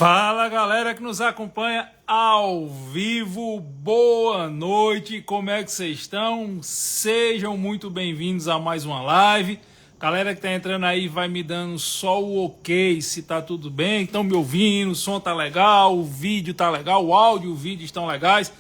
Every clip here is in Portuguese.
Fala galera que nos acompanha ao vivo, boa noite, como é que vocês estão? Sejam muito bem-vindos a mais uma live. Galera que tá entrando aí vai me dando só o ok, se tá tudo bem, estão me ouvindo, o som tá legal, o vídeo tá legal, o áudio e o vídeo estão legais.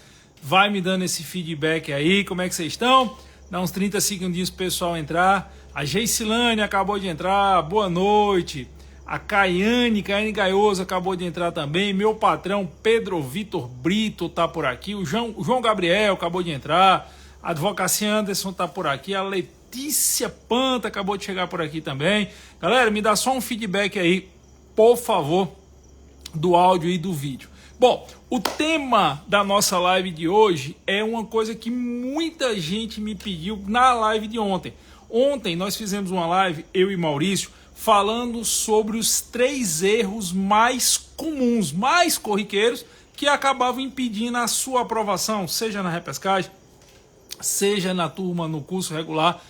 Vai me dando esse feedback aí, como é que vocês estão? Dá uns 30 segundinhos pro pessoal entrar. A Geicilane acabou de entrar, boa noite. A Caiane Gaioso acabou de entrar também. Meu patrão Pedro Vitor Brito tá por aqui. O João Gabriel acabou de entrar. A Advocacia Anderson tá por aqui. A Letícia Panta acabou de chegar por aqui também. Galera, me dá só um feedback aí, por favor, do áudio e do vídeo. Bom, o tema da nossa live de hoje é uma coisa que muita gente me pediu na live de ontem. Ontem nós fizemos uma live, eu e Maurício, falando sobre os 3 erros mais comuns, mais corriqueiros, que acabavam impedindo a sua aprovação, seja na repescagem, seja na turma, no curso regular,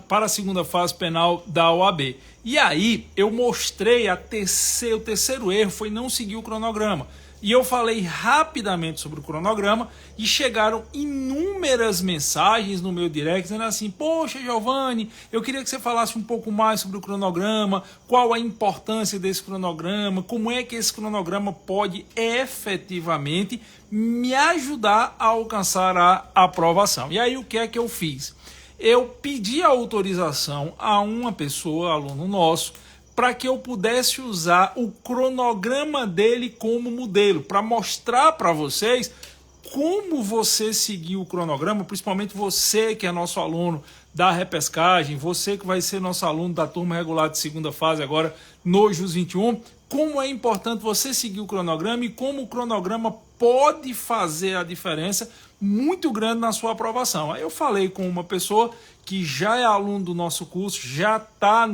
para a segunda fase penal da OAB. E aí eu mostrei o terceiro erro foi não seguir o cronograma. E eu falei rapidamente sobre o cronograma e chegaram inúmeras mensagens no meu direct dizendo assim: poxa, Giovanni, eu queria que você falasse um pouco mais sobre o cronograma, qual a importância desse cronograma, como é que esse cronograma pode efetivamente me ajudar a alcançar a aprovação. E aí o que é que eu fiz? Eu pedi autorização a uma pessoa, aluno nosso, para que eu pudesse usar o cronograma dele como modelo, para mostrar para vocês como você seguir o cronograma, principalmente você que é nosso aluno da repescagem, você que vai ser nosso aluno da turma regular de segunda fase agora no JUS 21, como é importante você seguir o cronograma e como o cronograma pode fazer a diferença muito grande na sua aprovação. Aí eu falei com uma pessoa que já é aluno do nosso curso, já está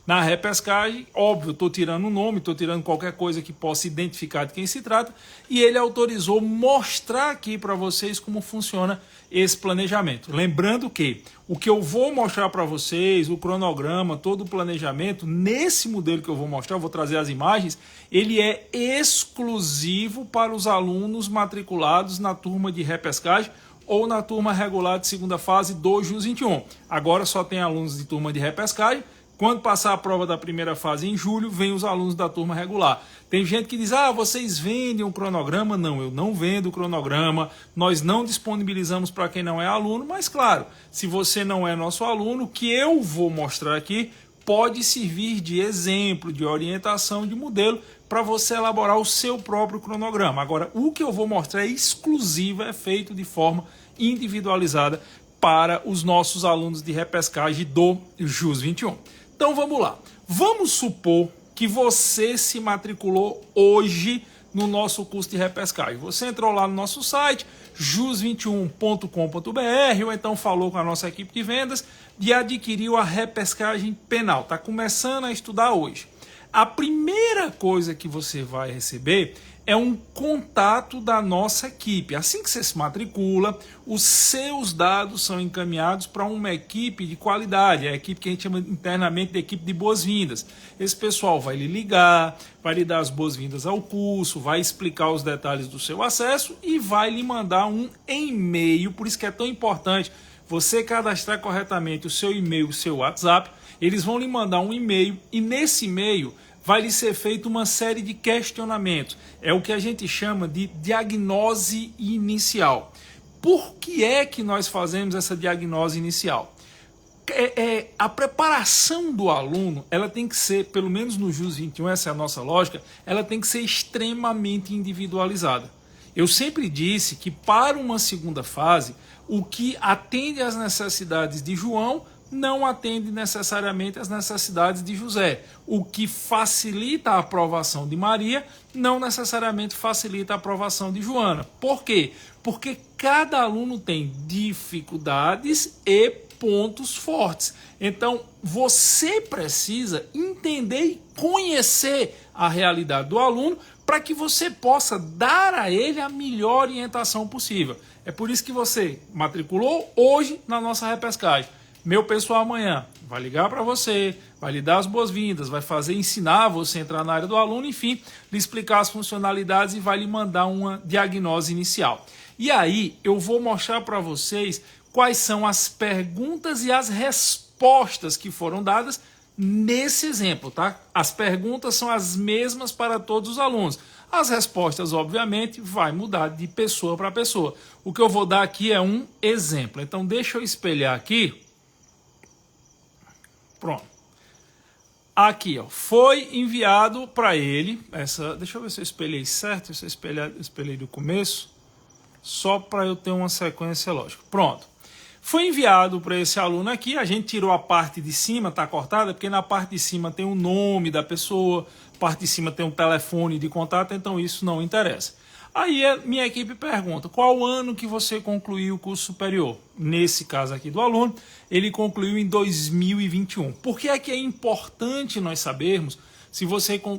na repescagem, óbvio, estou tirando o nome, estou tirando qualquer coisa que possa identificar de quem se trata, e ele autorizou mostrar aqui para vocês como funciona esse planejamento. Lembrando que o que eu vou mostrar para vocês, o cronograma, todo o planejamento, nesse modelo que eu vou mostrar, eu vou trazer as imagens, ele é exclusivo para os alunos matriculados na turma de repescagem ou na turma regular de segunda fase do JUS 21. Agora só tem alunos de turma de repescagem. Quando passar a prova da primeira fase em julho, vem os alunos da turma regular. Tem gente que diz, vocês vendem um cronograma? Não, eu não vendo o cronograma, nós não disponibilizamos para quem não é aluno, mas claro, se você não é nosso aluno, o que eu vou mostrar aqui pode servir de exemplo, de orientação, de modelo, para você elaborar o seu próprio cronograma. Agora, o que eu vou mostrar é exclusivo, é feito de forma individualizada para os nossos alunos de repescagem do JUS 21. Então vamos lá. Vamos supor que você se matriculou hoje no nosso curso de repescagem. Você entrou lá no nosso site, jus21.com.br, ou então falou com a nossa equipe de vendas e adquiriu a repescagem penal. Está começando a estudar hoje. A primeira coisa que você vai receber é um contato da nossa equipe. Assim que você se matricula, os seus dados são encaminhados para uma equipe de qualidade, a equipe que a gente chama internamente de equipe de boas-vindas. Esse pessoal vai lhe ligar, vai lhe dar as boas-vindas ao curso, vai explicar os detalhes do seu acesso e vai lhe mandar um e-mail. Por isso que é tão importante você cadastrar corretamente o seu e-mail, o seu WhatsApp. Eles vão lhe mandar um e-mail e nesse e-mail vai lhe ser feita uma série de questionamentos. É o que a gente chama de diagnose inicial. Por que é que nós fazemos essa diagnose inicial? A preparação do aluno, ela tem que ser, pelo menos no JUS 21, essa é a nossa lógica, ela tem que ser extremamente individualizada. Eu sempre disse que para uma segunda fase, o que atende às necessidades de João não atende necessariamente às necessidades de José. O que facilita a aprovação de Maria não necessariamente facilita a aprovação de Joana. Por quê? Porque cada aluno tem dificuldades e pontos fortes. Então, você precisa entender e conhecer a realidade do aluno para que você possa dar a ele a melhor orientação possível. É por isso que você matriculou hoje na nossa repescagem. Meu pessoal amanhã vai ligar para você, vai lhe dar as boas-vindas, vai ensinar você a entrar na área do aluno, enfim, lhe explicar as funcionalidades e vai lhe mandar uma diagnose inicial. E aí eu vou mostrar para vocês quais são as perguntas e as respostas que foram dadas nesse exemplo, tá? As perguntas são as mesmas para todos os alunos. As respostas, obviamente, vai mudar de pessoa para pessoa. O que eu vou dar aqui é um exemplo. Então, deixa eu espelhar aqui. Pronto. Aqui, ó, foi enviado para ele, deixa eu ver se eu espelhei certo, se eu espelhei do começo, só para eu ter uma sequência lógica. Pronto. Foi enviado para esse aluno aqui, a gente tirou a parte de cima, tá cortada, porque na parte de cima tem o nome da pessoa, a parte de cima tem um telefone de contato, então isso não interessa. Aí a minha equipe pergunta, qual ano que você concluiu o curso superior? Nesse caso aqui do aluno, ele concluiu em 2021. Por que é importante nós sabermos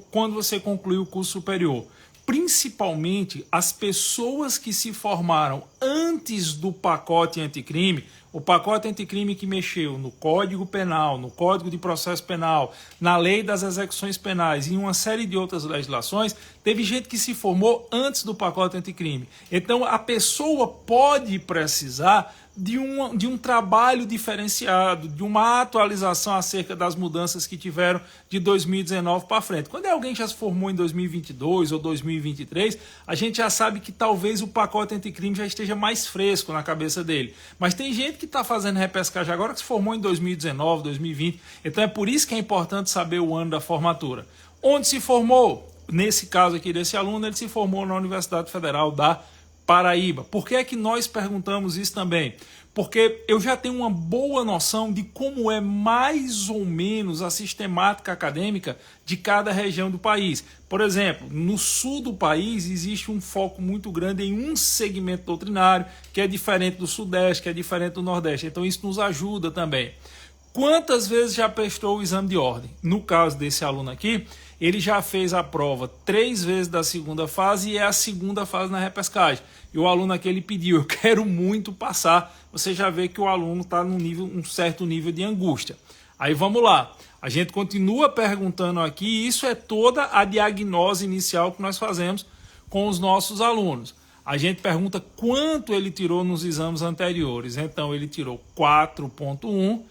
quando você concluiu o curso superior? Principalmente as pessoas que se formaram antes do pacote anticrime, o pacote anticrime que mexeu no Código Penal, no Código de Processo Penal, na Lei das Execuções Penais e em uma série de outras legislações, teve gente que se formou antes do pacote anticrime. Então a pessoa pode precisar de um trabalho diferenciado, de uma atualização acerca das mudanças que tiveram de 2019 para frente. Quando alguém já se formou em 2022 ou 2023, a gente já sabe que talvez o pacote anticrime já esteja mais fresco na cabeça dele. Mas tem gente que está fazendo repescagem agora que se formou em 2019, 2020. Então é por isso que é importante saber o ano da formatura. Onde se formou? Nesse caso aqui desse aluno, ele se formou na Universidade Federal da Paraíba. Por que é que nós perguntamos isso também? Porque eu já tenho uma boa noção de como é mais ou menos a sistemática acadêmica de cada região do país. Por exemplo, no sul do país existe um foco muito grande em um segmento doutrinário, que é diferente do sudeste, que é diferente do nordeste. Então isso nos ajuda também. Quantas vezes já prestou o exame de ordem? No caso desse aluno aqui, ele já fez a prova 3 vezes da segunda fase e é a segunda fase na repescagem. E o aluno aqui ele pediu, eu quero muito passar. Você já vê que o aluno está um certo nível de angústia. Aí vamos lá. A gente continua perguntando aqui, e isso é toda a diagnose inicial que nós fazemos com os nossos alunos. A gente pergunta quanto ele tirou nos exames anteriores. Então ele tirou 4.1,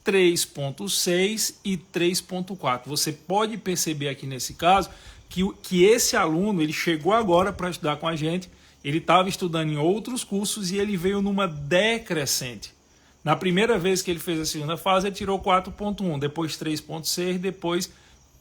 3.6 e 3.4. Você pode perceber aqui nesse caso que esse aluno ele chegou agora para estudar com a gente, ele estava estudando em outros cursos e ele veio numa decrescente. Na primeira vez que ele fez a segunda fase, ele tirou 4.1, depois 3.6, depois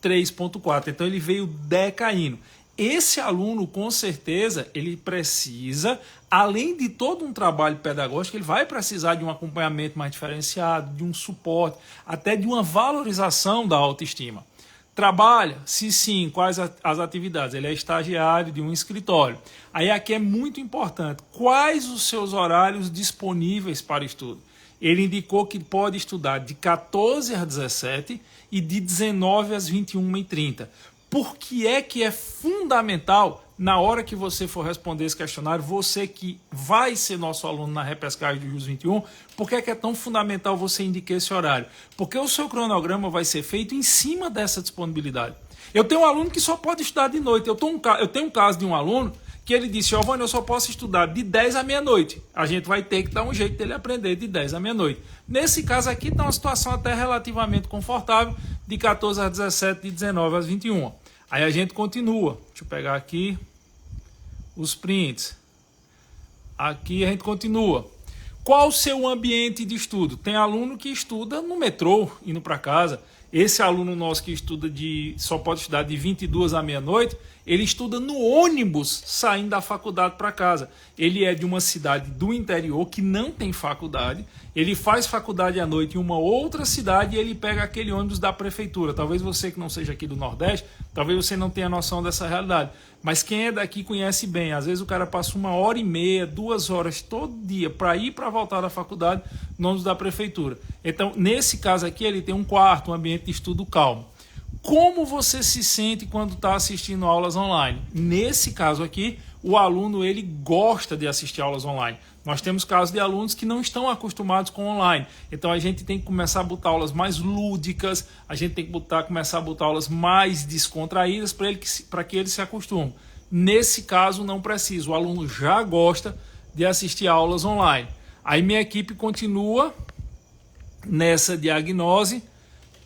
3.4. Então ele veio decaindo. Esse aluno, com certeza, ele precisa, além de todo um trabalho pedagógico, ele vai precisar de um acompanhamento mais diferenciado, de um suporte, até de uma valorização da autoestima. Trabalha? Se sim, quais as atividades? Ele é estagiário de um escritório. Aí aqui é muito importante, quais os seus horários disponíveis para estudo? Ele indicou que pode estudar de 14 às 17 e de 19 às 21h30. Por que é fundamental, na hora que você for responder esse questionário, você que vai ser nosso aluno na repescagem do JUS 21, por que é tão fundamental você indicar esse horário? Porque o seu cronograma vai ser feito em cima dessa disponibilidade. Eu tenho um aluno que só pode estudar de noite. Eu tenho um caso de um aluno que ele disse, Giovanni, eu só posso estudar de 10 à meia-noite. A gente vai ter que dar um jeito dele aprender de 10 à meia-noite. Nesse caso aqui está uma situação até relativamente confortável, de 14 às 17, de 19 às 21. Aí a gente continua. Deixa eu pegar aqui os prints. Aqui a gente continua. Qual o seu ambiente de estudo? Tem aluno que estuda no metrô, indo para casa. Esse aluno nosso que estuda só pode estudar de 22 à meia-noite, ele estuda no ônibus saindo da faculdade para casa. Ele é de uma cidade do interior que não tem faculdade, ele faz faculdade à noite em uma outra cidade e ele pega aquele ônibus da prefeitura. Talvez você que não seja aqui do Nordeste, talvez você não tenha noção dessa realidade. Mas quem é daqui conhece bem. Às vezes o cara passa 1h30, 2 horas todo dia para ir para voltar da faculdade no ônibus da prefeitura. Então, nesse caso aqui, ele tem um quarto, um ambiente de estudo calmo. Como você se sente quando está assistindo aulas online? Nesse caso aqui, o aluno ele gosta de assistir aulas online. Nós temos casos de alunos que não estão acostumados com online. Então a gente tem que começar a botar aulas mais lúdicas, a gente tem que começar a botar aulas mais descontraídas para que ele se acostume. Nesse caso não precisa, o aluno já gosta de assistir aulas online. Aí minha equipe continua nessa diagnose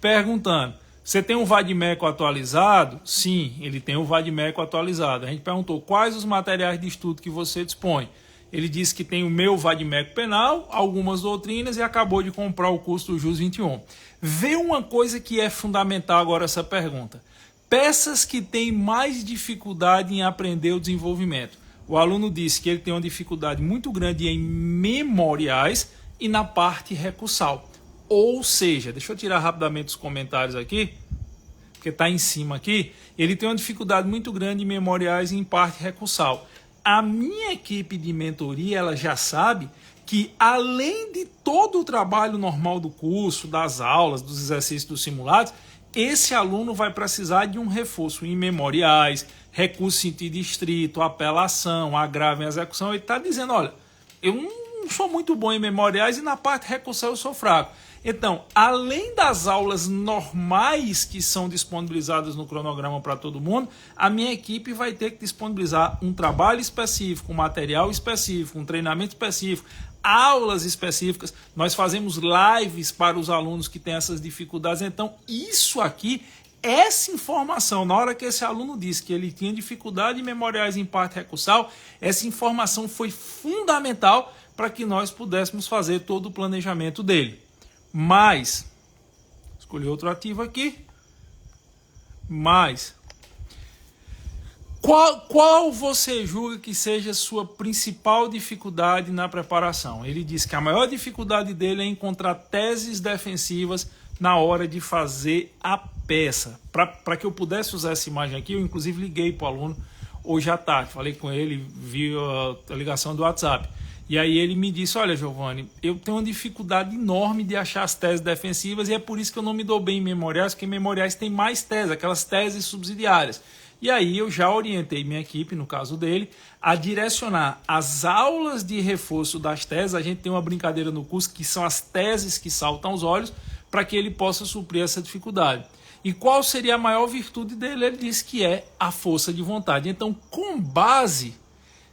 perguntando: você tem um vadimeco atualizado? Sim, ele tem um vadimeco atualizado. A gente perguntou quais os materiais de estudo que você dispõe. Ele disse que tem o meu vadimeco penal, algumas doutrinas e acabou de comprar o curso do JUS 21. Vê uma coisa que é fundamental agora essa pergunta. Peças que têm mais dificuldade em aprender o desenvolvimento. O aluno disse que ele tem uma dificuldade muito grande em memoriais e na parte recursal. Ou seja, deixa eu tirar rapidamente os comentários aqui, porque está em cima aqui. Ele tem uma dificuldade muito grande em memoriais e em parte recursal. A minha equipe de mentoria ela já sabe que, além de todo o trabalho normal do curso, das aulas, dos exercícios, dos simulados, esse aluno vai precisar de um reforço em memoriais, recurso em sentido estrito, apelação, agravo em execução. Ele está dizendo, olha, eu não sou muito bom em memoriais e na parte recursal eu sou fraco. Então, além das aulas normais que são disponibilizadas no cronograma para todo mundo, a minha equipe vai ter que disponibilizar um trabalho específico, um material específico, um treinamento específico, aulas específicas. Nós fazemos lives para os alunos que têm essas dificuldades. Então, isso aqui, essa informação, na hora que esse aluno disse que ele tinha dificuldade em memoriais em parte recursal, essa informação foi fundamental para que nós pudéssemos fazer todo o planejamento dele. Mas, escolhi outro ativo aqui, mas, qual você julga que seja a sua principal dificuldade na preparação? Ele disse que a maior dificuldade dele é encontrar teses defensivas na hora de fazer a peça. Para que eu pudesse usar essa imagem aqui, eu inclusive liguei para o aluno hoje à tarde, falei com ele via a ligação do WhatsApp. E aí ele me disse, olha Giovanni, eu tenho uma dificuldade enorme de achar as teses defensivas e é por isso que eu não me dou bem em memoriais, porque em memoriais tem mais teses, aquelas teses subsidiárias. E aí eu já orientei minha equipe, no caso dele, a direcionar as aulas de reforço das teses. A gente tem uma brincadeira no curso que são as teses que saltam aos olhos para que ele possa suprir essa dificuldade. E qual seria a maior virtude dele? Ele disse que é a força de vontade. Então, com base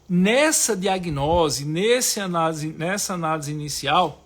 nessa diagnose, nessa análise inicial,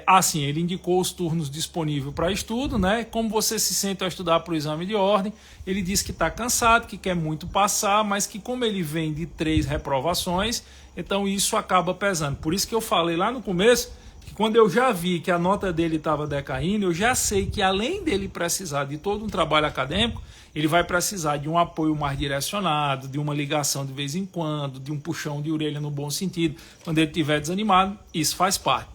assim, ele indicou os turnos disponíveis para estudo, né? Como você se sente ao estudar para o exame de ordem? Ele disse que está cansado, que quer muito passar, mas que como ele vem de 3 reprovações, então isso acaba pesando. Por isso que eu falei lá no começo, que quando eu já vi que a nota dele estava decaindo, eu já sei que além dele precisar de todo um trabalho acadêmico, ele vai precisar de um apoio mais direcionado, de uma ligação de vez em quando, de um puxão de orelha no bom sentido, quando ele estiver desanimado, isso faz parte.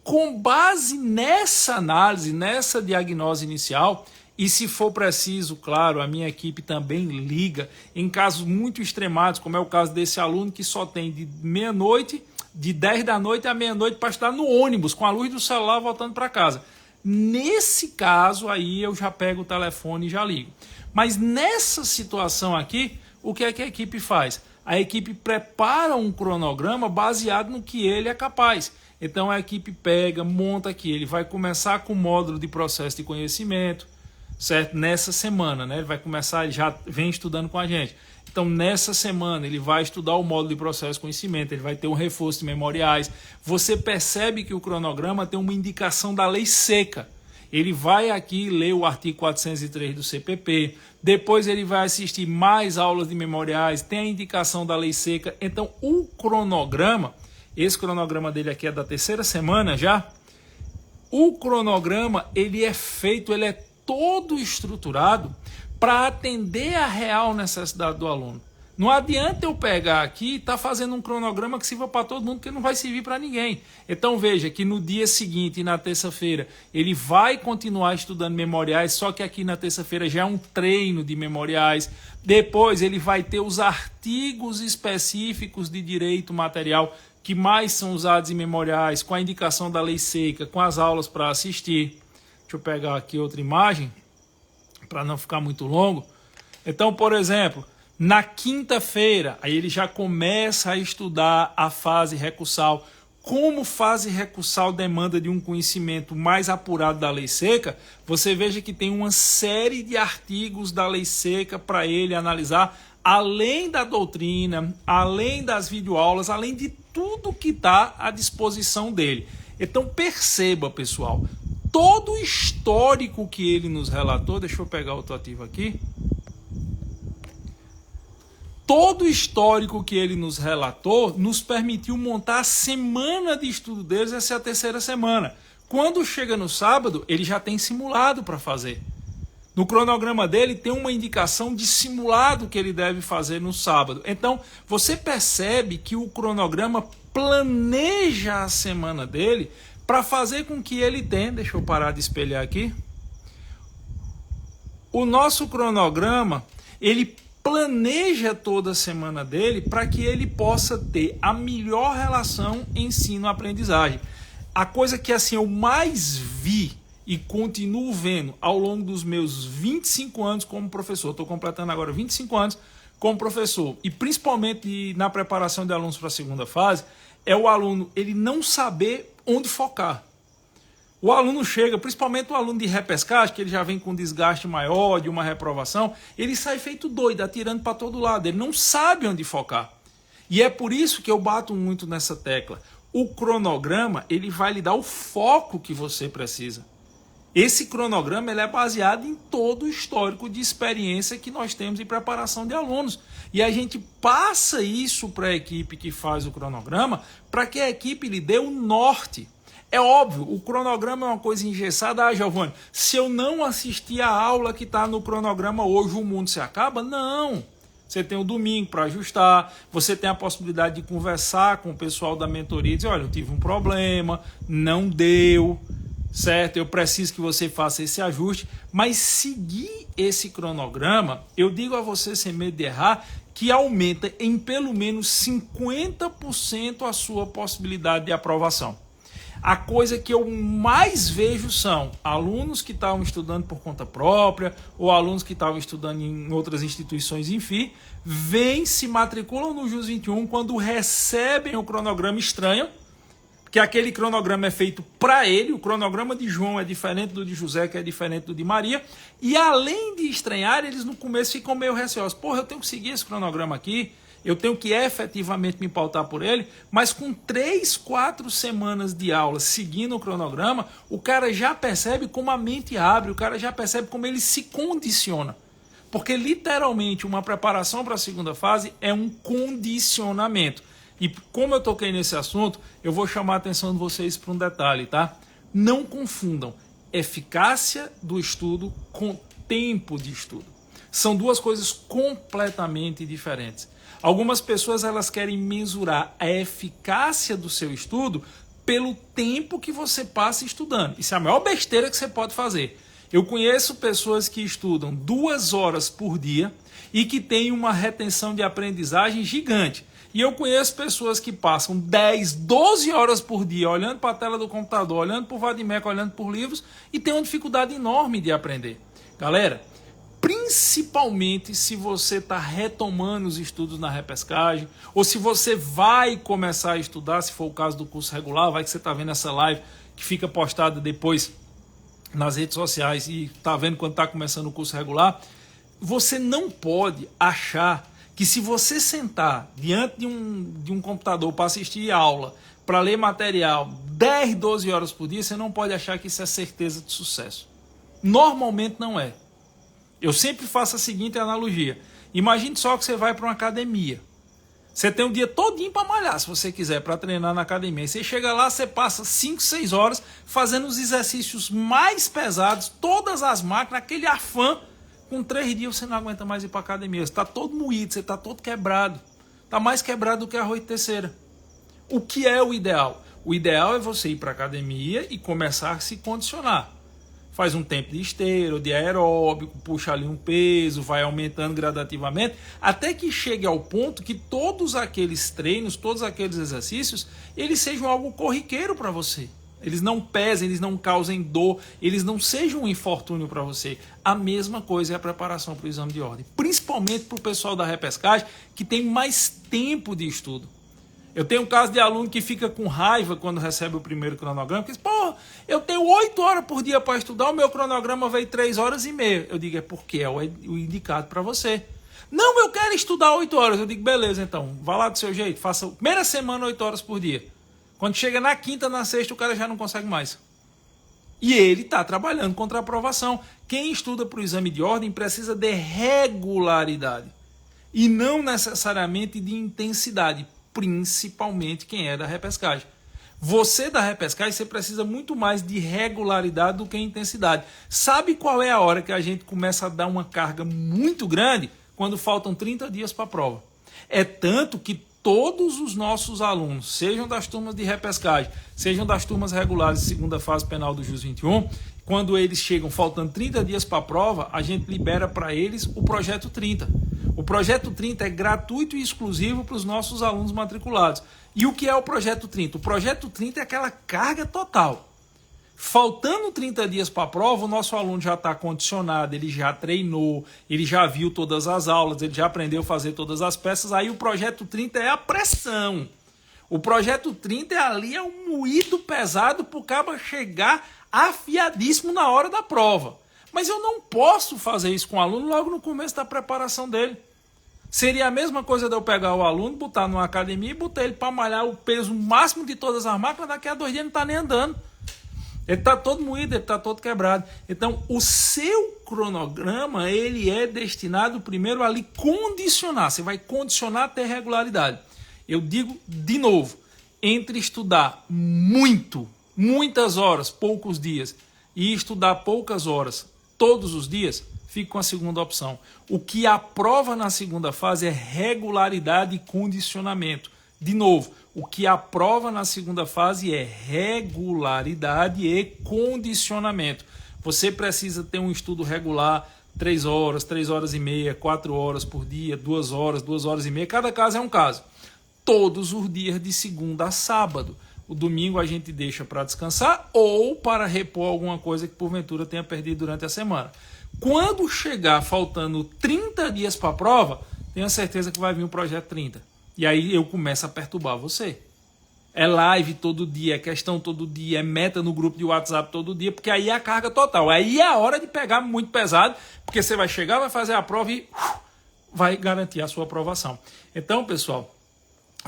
Com base nessa análise, nessa diagnose inicial, e se for preciso, claro, a minha equipe também liga em casos muito extremados, como é o caso desse aluno que só tem de meia-noite, de 10 da noite à meia-noite para estudar no ônibus, com a luz do celular voltando para casa. Nesse caso aí eu já pego o telefone e já ligo. Mas nessa situação aqui, o que é que a equipe faz? A equipe prepara um cronograma baseado no que ele é capaz. Então a equipe pega, monta aqui, ele vai começar com o módulo de processo de conhecimento, certo? Nessa semana, né? Ele vai começar, ele já vem estudando com a gente. Então nessa semana ele vai estudar o módulo de processo de conhecimento, ele vai ter um reforço de memoriais. Você percebe que o cronograma tem uma indicação da lei seca. Ele vai aqui ler o artigo 403 do CPP, depois ele vai assistir mais aulas de memoriais, tem a indicação da lei seca. Então o cronograma, esse cronograma dele aqui é da 3ª semana já, o cronograma ele é feito, ele é todo estruturado para atender a real necessidade do aluno. Não adianta eu pegar aqui e estar fazendo um cronograma que sirva para todo mundo, que não vai servir para ninguém. Então veja que no dia seguinte, na terça-feira, ele vai continuar estudando memoriais, só que aqui na terça-feira já é um treino de memoriais. Depois ele vai ter os artigos específicos de direito material que mais são usados em memoriais, com a indicação da lei seca, com as aulas para assistir. Deixa eu pegar aqui outra imagem, para não ficar muito longo. Então, por exemplo, Na quinta-feira, aí ele já começa a estudar a fase recursal. Como fase recursal demanda de um conhecimento mais apurado da lei seca, você veja que tem uma série de artigos da lei seca para ele analisar, além da doutrina, além das videoaulas, além de tudo que está à disposição dele. Então perceba, pessoal, todo o histórico que ele nos relatou, deixa eu pegar outro ativo aqui, todo o histórico que ele nos relatou nos permitiu montar a semana de estudo deles, essa é a terceira semana. Quando chega no sábado, ele já tem simulado para fazer. No cronograma dele tem uma indicação de simulado que ele deve fazer no sábado. Então, você percebe que o cronograma planeja a semana dele para fazer com que ele tenha... Deixa eu parar de espelhar aqui. O nosso cronograma, ele planeja toda a semana dele para que ele possa ter a melhor relação ensino-aprendizagem. A coisa que assim eu mais vi e continuo vendo ao longo dos meus 25 anos como professor, estou completando agora 25 anos como professor, e principalmente na preparação de alunos para a segunda fase, é o aluno ele não saber onde focar. O aluno chega, principalmente o aluno de repescagem, que ele já vem com desgaste maior, de uma reprovação, ele sai feito doido, atirando para todo lado, ele não sabe onde focar. E é por isso que eu bato muito nessa tecla. O cronograma, ele vai lhe dar o foco que você precisa. Esse cronograma ele é baseado em todo o histórico de experiência que nós temos em preparação de alunos. E a gente passa isso para a equipe que faz o cronograma, para que a equipe lhe dê o norte. É óbvio, o cronograma é uma coisa engessada. Ah, Giovanni, se eu não assistir a aula que está no cronograma hoje, o mundo se acaba? Não. Você tem o domingo para ajustar, você tem a possibilidade de conversar com o pessoal da mentoria e dizer, olha, eu tive um problema, não deu, certo? Eu preciso que você faça esse ajuste. Mas seguir esse cronograma, eu digo a você sem medo de errar, que aumenta em pelo menos 50% a sua possibilidade de aprovação. A coisa que eu mais vejo são alunos que estavam estudando por conta própria ou alunos que estavam estudando em outras instituições, enfim, vêm, se matriculam no JUS 21, quando recebem o cronograma estranho, que aquele cronograma é feito para ele, o cronograma de João é diferente do de José, que é diferente do de Maria, e além de estranhar, eles no começo ficam meio receosos. Porra, eu tenho que seguir esse cronograma aqui, eu tenho que efetivamente me pautar por ele, mas com 3, 4 semanas de aula seguindo o cronograma, o cara já percebe como a mente abre, o cara já percebe como ele se condiciona. Porque literalmente uma preparação para a segunda fase é um condicionamento. E como eu toquei nesse assunto, eu vou chamar a atenção de vocês para um detalhe, tá? Não confundam eficácia do estudo com tempo de estudo. São duas coisas completamente diferentes. Algumas pessoas elas querem mensurar a eficácia do seu estudo pelo tempo que você passa estudando. Isso é a maior besteira que você pode fazer. Eu conheço pessoas que estudam 2 horas por dia e que têm uma retenção de aprendizagem gigante. E eu conheço pessoas que passam 10, 12 horas por dia olhando para a tela do computador, olhando para o vadimeco, olhando por livros e têm uma dificuldade enorme de aprender. Galera, principalmente se você está retomando os estudos na repescagem, ou se você vai começar a estudar, se for o caso do curso regular, vai que você está vendo essa live que fica postada depois nas redes sociais e está vendo quando está começando o curso regular, você não pode achar que se você sentar diante de um computador para assistir aula, para ler material 10, 12 horas por dia, você não pode achar que isso é certeza de sucesso. Normalmente não é. Eu sempre faço a seguinte analogia. Imagine só que você vai para uma academia. Você tem um dia todinho para malhar, se você quiser, para treinar na academia. Você chega lá, você passa 5, 6 horas fazendo os exercícios mais pesados, todas as máquinas, aquele afã. Com 3 dias você não aguenta mais ir para a academia. Você está todo moído, você está todo quebrado. Está mais quebrado do que arroz de terceira. O que é o ideal? O ideal é você ir para a academia e começar a se condicionar. Faz um tempo de esteira, de aeróbico, puxa ali um peso, vai aumentando gradativamente, até que chegue ao ponto que todos aqueles treinos, todos aqueles exercícios, eles sejam algo corriqueiro para você. eles não pesem, eles não causem dor, eles não sejam um infortúnio para você. A mesma coisa é a preparação para o exame de ordem, principalmente para o pessoal da repescagem que tem mais tempo de estudo. Eu tenho um caso de aluno que fica com raiva quando recebe o primeiro cronograma, que diz, pô, eu tenho 8 horas por dia para estudar, o meu cronograma veio 3 horas e meia. Eu digo, é porque é o indicado para você. Não, eu quero estudar 8 horas. Eu digo, beleza, então, vá lá do seu jeito, faça a primeira semana 8 horas por dia. Quando chega na quinta, na sexta, o cara já não consegue mais. E ele está trabalhando contra a aprovação. Quem estuda para o exame de ordem precisa de regularidade. E não necessariamente de intensidade, principalmente quem é da repescagem. Você da repescagem, você precisa muito mais de regularidade do que intensidade. Sabe qual é a hora que a gente começa a dar uma carga muito grande? Quando faltam 30 dias para a prova. É tanto que todos os nossos alunos, sejam das turmas de repescagem, sejam das turmas regulares de segunda fase penal do JUS 21, quando eles chegam faltando 30 dias para a prova, a gente libera para eles o Projeto 30. O Projeto 30 é gratuito e exclusivo para os nossos alunos matriculados. E o que é o Projeto 30? O Projeto 30 é aquela carga total. Faltando 30 dias para a prova, o nosso aluno já está condicionado, ele já treinou, ele já viu todas as aulas, ele já aprendeu a fazer todas as peças. Aí o Projeto 30 é a pressão. O Projeto 30 ali é um moído pesado para o cara chegar afiadíssimo na hora da prova. Mas eu não posso fazer isso com o aluno logo no começo da preparação dele. Seria a mesma coisa de eu pegar o aluno, botar numa academia e botar ele para malhar o peso máximo de todas as máquinas, daqui a 2 dias ele não está nem andando. Ele está todo moído, ele está todo quebrado. Então, o seu cronograma, ele é destinado primeiro a lhe condicionar. Você vai condicionar a ter regularidade. Eu digo de novo, entre estudar muitas horas, poucos dias, e estudar poucas horas, todos os dias, fique com a segunda opção. O que aprova na segunda fase é regularidade e condicionamento. De novo, o que aprova na segunda fase é regularidade e condicionamento. Você precisa ter um estudo regular, 3 horas, 3 horas e meia, 4 horas por dia, 2 horas, 2 horas e meia. Cada caso é um caso. Todos os dias de segunda a sábado. O domingo a gente deixa para descansar ou para repor alguma coisa que porventura tenha perdido durante a semana. Quando chegar faltando 30 dias para a prova, tenha certeza que vai vir o Projeto 30. E aí eu começo a perturbar você. É live todo dia, é questão todo dia, é meta no grupo de WhatsApp todo dia, porque aí é a carga total. Aí é a hora de pegar muito pesado, porque você vai chegar, vai fazer a prova e vai garantir a sua aprovação. Então, pessoal,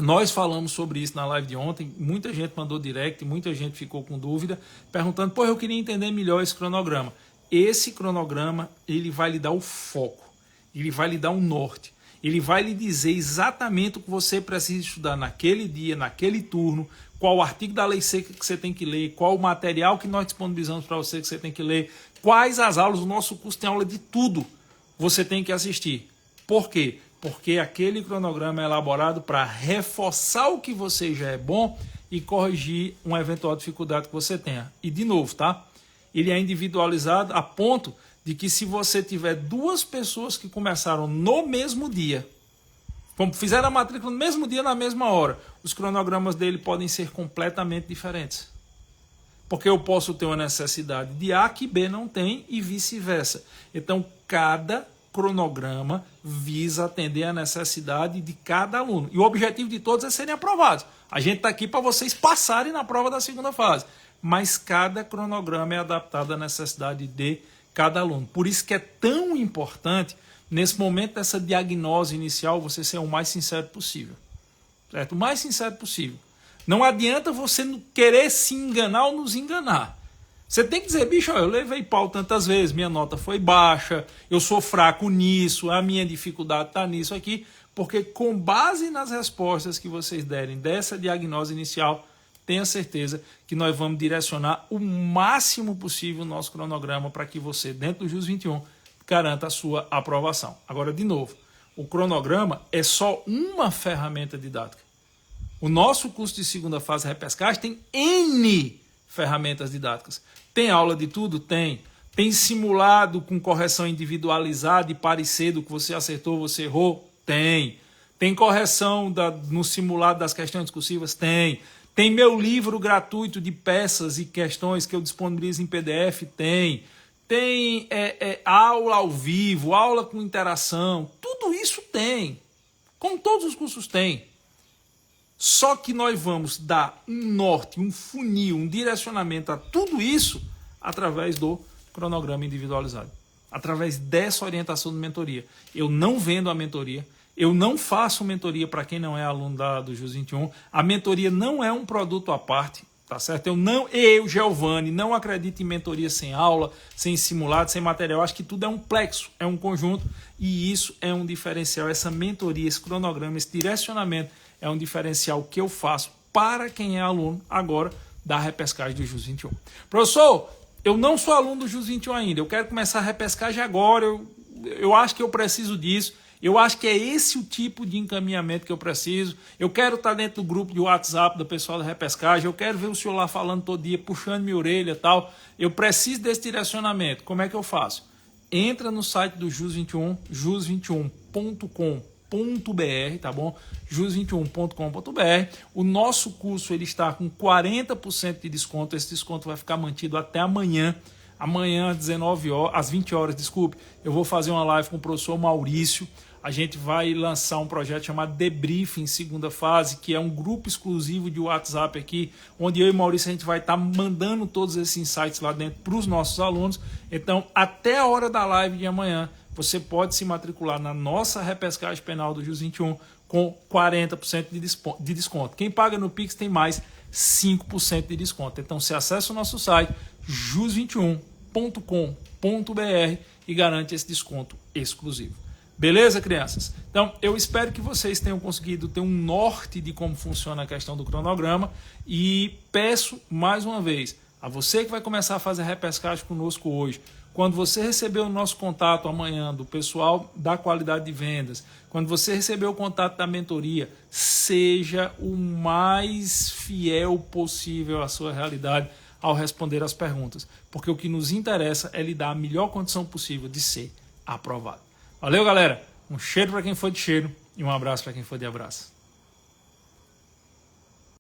nós falamos sobre isso na live de ontem, muita gente mandou direct, muita gente ficou com dúvida, perguntando, pô, eu queria entender melhor esse cronograma. Esse cronograma, ele vai lhe dar o foco, ele vai lhe dar um norte. Ele vai lhe dizer exatamente o que você precisa estudar naquele dia, naquele turno, qual o artigo da lei seca que você tem que ler, qual o material que nós disponibilizamos para você que você tem que ler, quais as aulas, o nosso curso tem aula de tudo, você tem que assistir. Por quê? Porque aquele cronograma é elaborado para reforçar o que você já é bom e corrigir uma eventual dificuldade que você tenha. E de novo, tá? Ele é individualizado a ponto de que se você tiver 2 pessoas que começaram no mesmo dia, como fizeram a matrícula no mesmo dia, na mesma hora, os cronogramas dele podem ser completamente diferentes. Porque eu posso ter uma necessidade de A que B não tem e vice-versa. Então, cada cronograma visa atender a necessidade de cada aluno. E o objetivo de todos é serem aprovados. A gente está aqui para vocês passarem na prova da segunda fase. Mas cada cronograma é adaptado à necessidade de cada aluno. Por isso que é tão importante, nesse momento dessa diagnose inicial, você ser o mais sincero possível. Certo? O mais sincero possível. Não adianta você querer se enganar ou nos enganar. Você tem que dizer, bicho, eu levei pau tantas vezes, minha nota foi baixa, eu sou fraco nisso, a minha dificuldade está nisso aqui, porque com base nas respostas que vocês derem dessa diagnose inicial, tenha certeza que nós vamos direcionar o máximo possível o nosso cronograma para que você, dentro do JUS 21, garanta a sua aprovação. Agora, de novo, o cronograma é só uma ferramenta didática. O nosso curso de segunda fase repescagem tem N ferramentas didáticas. Tem aula de tudo? Tem. Tem simulado com correção individualizada e parecer do que você acertou, você errou? Tem. Tem correção no simulado das questões discursivas? Tem. Tem meu livro gratuito de peças e questões que eu disponibilizo em PDF, tem aula ao vivo, aula com interação, tudo isso tem, como todos os cursos têm. Só que nós vamos dar um norte, um funil, um direcionamento a tudo isso através do cronograma individualizado, através dessa orientação de mentoria. Eu não vendo a mentoria, eu não faço mentoria para quem não é aluno do JUS 21, a mentoria não é um produto à parte, tá certo? Eu, Giovanni, não acredito em mentoria sem aula, sem simulado, sem material. Acho que tudo é um plexo, é um conjunto, e isso é um diferencial. Essa mentoria, esse cronograma, esse direcionamento é um diferencial que eu faço para quem é aluno agora da repescagem do JUS 21. Professor, eu não sou aluno do JUS 21 ainda, eu quero começar a repescagem agora, eu acho que eu preciso disso. Eu acho que é esse o tipo de encaminhamento que eu preciso. Eu quero estar dentro do grupo de WhatsApp do pessoal da repescagem. Eu quero ver o senhor lá falando todo dia, puxando minha orelha e tal. Eu preciso desse direcionamento. Como é que eu faço? Entra no site do JUS 21, jus21.com.br, tá bom? jus21.com.br. O nosso curso ele está com 40% de desconto. Esse desconto vai ficar mantido até amanhã. Amanhã, às 20 horas, desculpe, eu vou fazer uma live com o professor Maurício. A gente vai lançar um projeto chamado Debriefing, segunda fase, que é um grupo exclusivo de WhatsApp aqui, onde eu e Maurício a gente vai estar mandando todos esses insights lá dentro para os nossos alunos. Então, até a hora da live de amanhã, você pode se matricular na nossa repescagem penal do JUS 21 com 40% de desconto. Quem paga no Pix tem mais 5% de desconto. Então, você acessa o nosso site, jus21.com.br, e garante esse desconto exclusivo. Beleza, crianças? Então, eu espero que vocês tenham conseguido ter um norte de como funciona a questão do cronograma e peço mais uma vez a você que vai começar a fazer a repescagem conosco hoje, quando você receber o nosso contato amanhã do pessoal da qualidade de vendas, quando você receber o contato da mentoria, seja o mais fiel possível à sua realidade ao responder as perguntas, porque o que nos interessa é lhe dar a melhor condição possível de ser aprovado. Valeu, galera. Um cheiro para quem for de cheiro e um abraço para quem for de abraço.